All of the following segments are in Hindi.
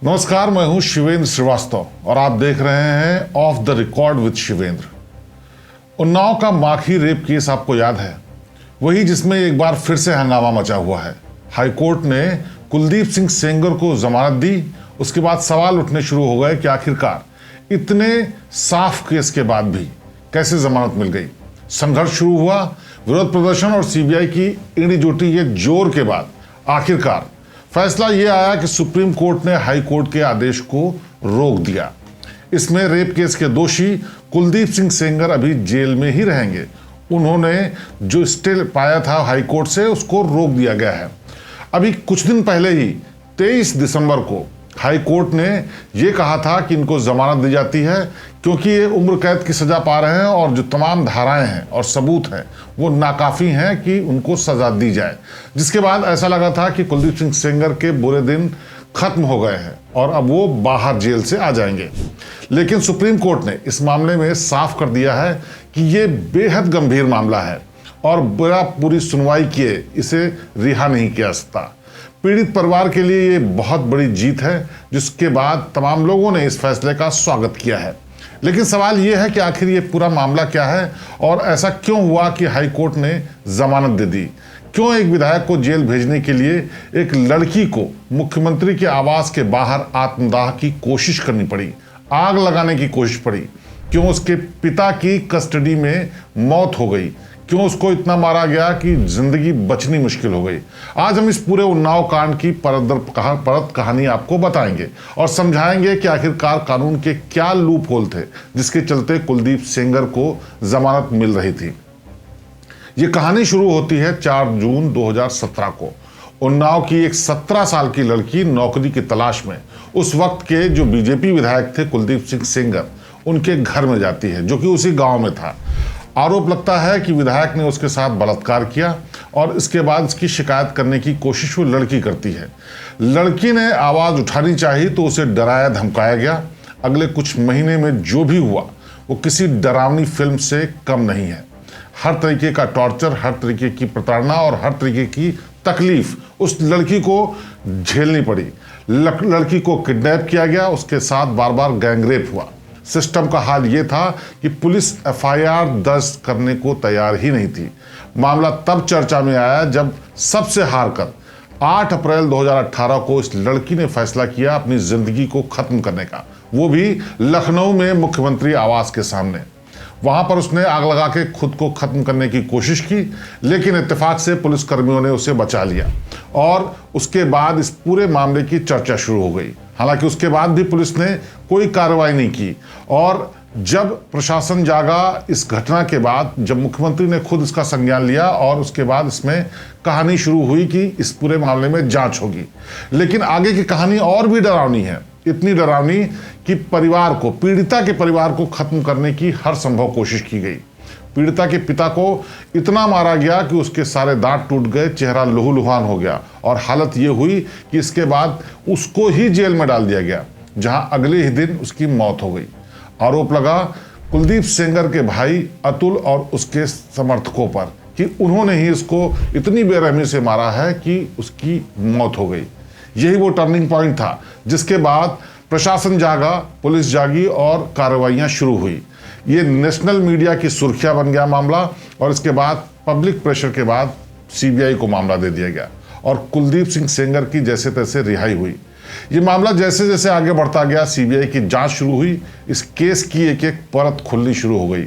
नमस्कार, मैं हूं शिवेंद्र श्रीवास्तव और आप देख रहे हैं of the record with Shivendra. Unnao का माखी रेप केस आपको याद है, वही जिसमें एक बार फिर से हंगामा मचा हुआ है। हाईकोर्ट ने कुलदीप सिंह सेंगर को जमानत दी। उसके बाद सवाल उठने शुरू हो गए कि आखिरकार इतने साफ केस के बाद भी कैसे जमानत मिल गई। संघर्ष शुरू हुआ, विरोध प्रदर्शन और सीबीआई की इड़ी जुटी के जोर के बाद आखिरकार फैसला यह आया कि सुप्रीम कोर्ट ने हाई कोर्ट के आदेश को रोक दिया। इसमें रेप केस के दोषी कुलदीप सिंह सेंगर अभी जेल में ही रहेंगे। उन्होंने जो स्टे पाया था हाई कोर्ट से, उसको रोक दिया गया है। अभी कुछ दिन पहले ही 23 दिसंबर को हाई कोर्ट ने यह कहा था कि इनको जमानत दी जाती है क्योंकि ये उम्र कैद की सजा पा रहे हैं और जो तमाम धाराएं हैं और सबूत हैं वो नाकाफी हैं कि उनको सजा दी जाए। जिसके बाद ऐसा लगा था कि कुलदीप सिंह सेंगर के बुरे दिन खत्म हो गए हैं और अब वो बाहर जेल से आ जाएंगे। लेकिन सुप्रीम कोर्ट ने इस मामले में साफ कर दिया है कि ये बेहद गंभीर मामला है और बिना पूरी सुनवाई किए इसे रिहा नहीं किया जा सकता। पीड़ित परिवार के लिए ये बहुत बड़ी जीत है, जिसके बाद तमाम लोगों ने इस फैसले का स्वागत किया है। लेकिन सवाल ये है कि आखिर ये पूरा मामला क्या है और ऐसा क्यों हुआ कि हाई कोर्ट ने जमानत दे दी। क्यों एक विधायक को जेल भेजने के लिए एक लड़की को मुख्यमंत्री के आवास के बाहर आत्मदाह की कोशिश करनी पड़ी, आग लगाने की कोशिश पड़ी। क्यों उसके पिता की कस्टडी में मौत हो गई, क्यों उसको इतना मारा गया कि जिंदगी बचनी मुश्किल हो गई। आज हम इस पूरे उन्नाव कांड की परत कहानी आपको बताएंगे और समझाएंगे कि आखिरकार कानून के क्या लूप होल थे जिसके चलते कुलदीप सेंगर को जमानत मिल रही थी। ये कहानी शुरू होती है 4 जून 2017 को। उन्नाव की एक 17 साल की लड़की नौकरी की तलाश में उस वक्त के जो बीजेपी विधायक थे कुलदीप सिंह सेंगर, उनके घर में जाती है, जो कि उसी गांव में था। आरोप लगता है कि विधायक ने उसके साथ बलात्कार किया और इसके बाद उसकी शिकायत करने की कोशिश वो लड़की करती है। लड़की ने आवाज़ उठानी चाहिए तो उसे डराया धमकाया गया। अगले कुछ महीने में जो भी हुआ वो किसी डरावनी फिल्म से कम नहीं है। हर तरीके का टॉर्चर, हर तरीके की प्रताड़ना और हर तरीके की तकलीफ उस लड़की को झेलनी पड़ी। लड़की को किडनैप किया गया, उसके साथ बार बार गैंगरेप हुआ। सिस्टम का हाल ये था कि पुलिस एफआईआर दर्ज करने को तैयार ही नहीं थी। मामला तब चर्चा में आया जब सबसे हारकर 8 अप्रैल 2018 को इस लड़की ने फैसला किया अपनी जिंदगी को खत्म करने का, वो भी लखनऊ में मुख्यमंत्री आवास के सामने। वहां पर उसने आग लगा के खुद को खत्म करने की कोशिश की, लेकिन इत्तेफाक से पुलिसकर्मियों ने उसे बचा लिया और उसके बाद इस पूरे मामले की चर्चा शुरू हो गई। हालांकि उसके बाद भी पुलिस ने कोई कार्रवाई नहीं की और जब प्रशासन जागा इस घटना के बाद, जब मुख्यमंत्री ने खुद इसका संज्ञान लिया और उसके बाद इसमें कहानी शुरू हुई कि इस पूरे मामले में जांच होगी। लेकिन आगे की कहानी और भी डरावनी है, इतनी डरावनी कि परिवार को, पीड़िता के परिवार को खत्म करने की हर संभव कोशिश की गई। पीड़िता के पिता को इतना मारा गया कि उसके सारे दांत टूट गए, चेहरा लहूलुहान हो गया और हालत ये हुई कि इसके बाद उसको ही जेल में डाल दिया गया, जहां अगले ही दिन उसकी मौत हो गई। आरोप लगा कुलदीप सेंगर के भाई अतुल और उसके समर्थकों पर कि उन्होंने ही इसको इतनी बेरहमी से मारा है कि उसकी मौत हो गई। यही वो टर्निंग पॉइंट था जिसके बाद प्रशासन जागा, पुलिस जागी और कार्रवाइयां शुरू हुई। ये नेशनल मीडिया की सुर्खियां बन गया मामला और इसके बाद पब्लिक प्रेशर के बाद सीबीआई को मामला दे दिया गया और कुलदीप सिंह सेंगर की जैसे तैसे रिहाई हुई। ये मामला जैसे जैसे आगे बढ़ता गया, सीबीआई की जांच शुरू हुई। इस केस की एक एक परत खुलनी शुरू हो गई।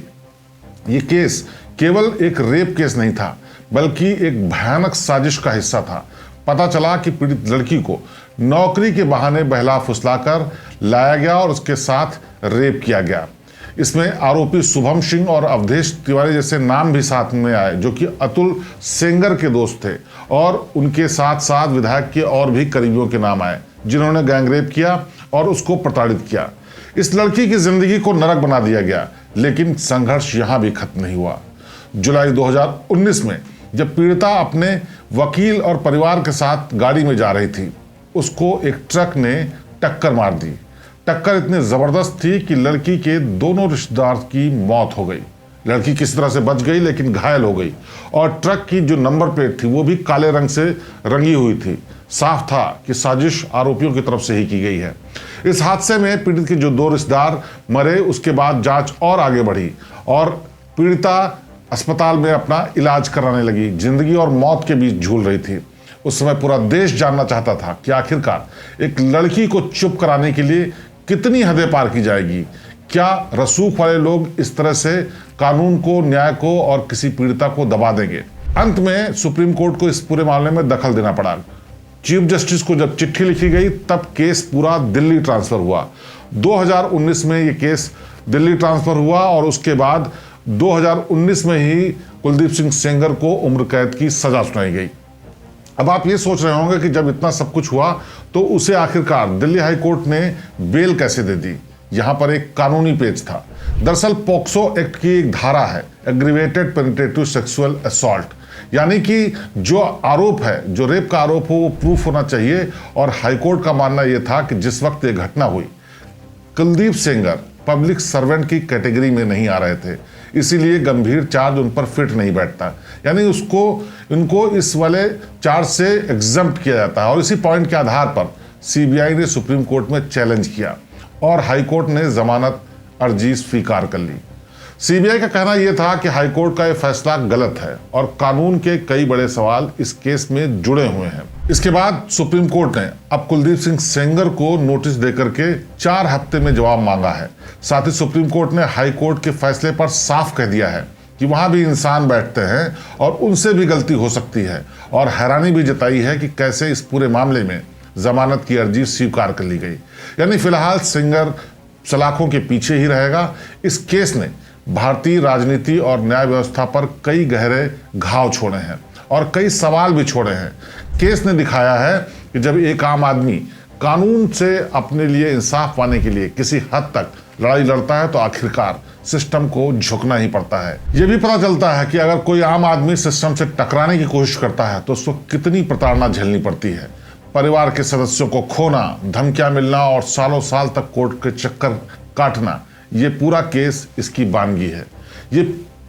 ये केस केवल एक रेप केस नहीं था, बल्कि एक भयानक साजिश का हिस्सा था। पता चला कि पीड़ित लड़की को नौकरी के बहाने बहला फुसलाकर लाया गया और उसके साथ रेप किया गया। इसमें आरोपी शुभम सिंह और अवधेश तिवारी जैसे नाम भी साथ में आए, जो कि अतुल सेंगर के दोस्त थे, और उनके साथ साथ विधायक के और भी करीबियों के नाम आए जिन्होंने गैंगरेप किया और उसको प्रताड़ित किया। इस लड़की की जिंदगी को नरक बना दिया गया, लेकिन संघर्ष यहां भी खत्म नहीं हुआ। जुलाई 2019 में जब पीड़िता अपने वकील और परिवार के साथ गाड़ी में जा रही थी, उसको एक ट्रक ने टक्कर मार दी। टक्कर इतनी जबरदस्त थी कि लड़की के दोनों रिश्तेदार की मौत हो गई। लड़की किसी तरह से बच गई लेकिन घायल हो गई और ट्रक की जो नंबर प्लेट थी वो भी काले रंग से रंगी हुई थी। साफ था कि साजिश आरोपियों की तरफ से ही की गई है। इस हादसे में पीड़ित के जो 2 रिश्तेदार मरे, उसके बाद जांच और आगे बढ़ी और पीड़िता अस्पताल में अपना इलाज कराने लगी। जिंदगी और मौत के बीच झूल रही थी। उस समय पूरा देश जानना चाहता था कि आखिरकार एक लड़की को चुप कराने के लिए कितनी हदें पार की जाएगी। क्या रसूख वाले लोग इस तरह से कानून को, न्याय को और किसी पीड़िता को दबा देंगे? अंत में सुप्रीम कोर्ट को इस पूरे मामले में दखल देना पड़ा। चीफ जस्टिस को जब चिट्ठी लिखी गई तब केस पूरा दिल्ली ट्रांसफर हुआ। 2019 में ये केस दिल्ली ट्रांसफर हुआ और उसके बाद 2019 में ही कुलदीप सिंह सेंगर को उम्र कैद की सजा सुनाई गई। अब आप ये सोच रहे होंगे कि जब इतना सब कुछ हुआ तो उसे आखिरकार दिल्ली हाई कोर्ट ने बेल कैसे दे दी? यहां पर एक कानूनी पेच था। दरअसल पॉक्सो एक्ट की एक धारा है, एग्रीवेटेड पेनिट्रेटिव सेक्सुअल असॉल्ट, यानी कि जो आरोप है, जो रेप का आरोप हो, वो प्रूफ होना चाहिए। और हाईकोर्ट का मानना यह था कि जिस वक्त ये घटना हुई, कुलदीप सेंगर पब्लिक सर्वेंट की कैटेगरी में नहीं आ रहे थे, इसीलिए गंभीर चार्ज उन पर फिट नहीं बैठता, यानी इनको इस वाले चार्ज से एग्जम्प्ट किया जाता है। और इसी पॉइंट के आधार पर सीबीआई ने सुप्रीम कोर्ट में चैलेंज किया और हाईकोर्ट ने जमानत अर्जी स्वीकार कर ली। सीबीआई का कहना यह था कि हाईकोर्ट का यह फैसला गलत है और कानून के कई बड़े सवाल इस केस में जुड़े हुए हैं। इसके बाद सुप्रीम कोर्ट ने अब कुलदीप सिंह सेंगर को नोटिस देकर के 4 हफ्ते में जवाब मांगा है। साथ ही सुप्रीम कोर्ट ने हाई कोर्ट के फैसले पर साफ कह दिया है कि वहां भी इंसान बैठते हैं और उनसे भी गलती हो सकती है, और हैरानी भी जताई है कि कैसे इस पूरे मामले में जमानत की अर्जी स्वीकार कर ली गई। यानी फिलहाल सेंगर सलाखों के पीछे ही रहेगा। इस केस ने भारतीय राजनीति और न्याय व्यवस्था पर कई गहरे घाव छोड़े हैं और कई सवाल भी छोड़े हैं। केस ने दिखाया है कि जब एक आम आदमी कानून से अपने लिए इंसाफ पाने के लिए किसी हद तक लड़ाई लड़ता है तो आखिरकार सिस्टम को झुकना ही पड़ता है। यह भी पता चलता है कि अगर कोई आम आदमी सिस्टम से टकराने की कोशिश करता है तो उसको कितनी प्रताड़ना झेलनी पड़ती है। परिवार के सदस्यों को खोना, धमकियां मिलना और सालों साल तक कोर्ट के चक्कर काटना, ये पूरा केस इसकी बानगी है। ये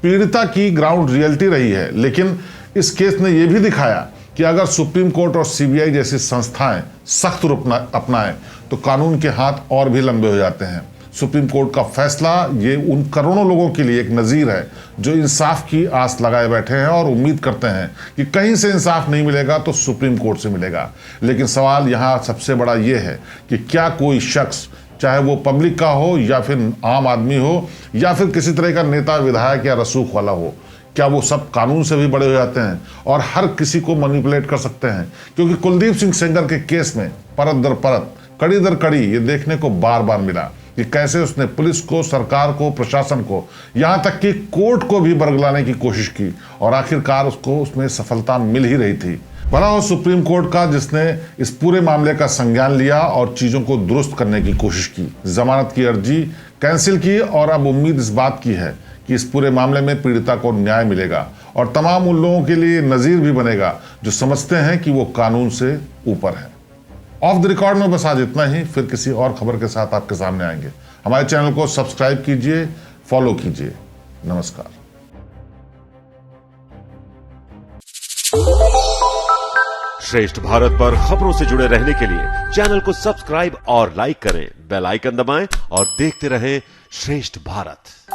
पीड़िता की ग्राउंड रियलिटी रही है, लेकिन इस केस ने यह भी दिखाया कि अगर सुप्रीम कोर्ट और सीबीआई जैसी संस्थाएं सख्त रुख अपनाएं तो कानून के हाथ और भी लंबे हो जाते हैं। सुप्रीम कोर्ट का फैसला ये उन करोड़ों लोगों के लिए एक नजीर है जो इंसाफ की आस लगाए बैठे हैं और उम्मीद करते हैं कि कहीं से इंसाफ नहीं मिलेगा तो सुप्रीम कोर्ट से मिलेगा। लेकिन सवाल यहाँ सबसे बड़ा ये है कि क्या कोई शख्स, चाहे वो पब्लिक का हो या फिर आम आदमी हो या फिर किसी तरह का नेता, विधायक या रसूख वाला हो, क्या वो सब कानून से भी बड़े हो जाते हैं और हर किसी को मैनिपुलेट कर सकते हैं? क्योंकि कुलदीप सिंह सेंगर के केस में परत दर परत, कड़ी दर कड़ी ये देखने को बार बार मिला कि कैसे उसने पुलिस को, सरकार को, प्रशासन को, यहाँ तक कि कोर्ट को भी बरगलाने की कोशिश की और आखिरकार उसको उसमें सफलता मिल ही रही थी। भला हो सुप्रीम कोर्ट का, जिसने इस पूरे मामले का संज्ञान लिया और चीजों को दुरुस्त करने की कोशिश की, जमानत की अर्जी कैंसिल की और अब उम्मीद इस बात की है कि इस पूरे मामले में पीड़िता को न्याय मिलेगा और तमाम उन लोगों के लिए नजीर भी बनेगा जो समझते हैं कि वो कानून से ऊपर है। ऑफ द रिकॉर्ड में बस आज इतना ही, फिर किसी और खबर के साथ आपके सामने आएंगे। हमारे चैनल को सब्सक्राइब कीजिए, फॉलो कीजिए। नमस्कार। श्रेष्ठ भारत पर खबरों से जुड़े रहने के लिए चैनल को सब्सक्राइब और लाइक करें, बेल आइकन दबाएं और देखते रहें श्रेष्ठ भारत।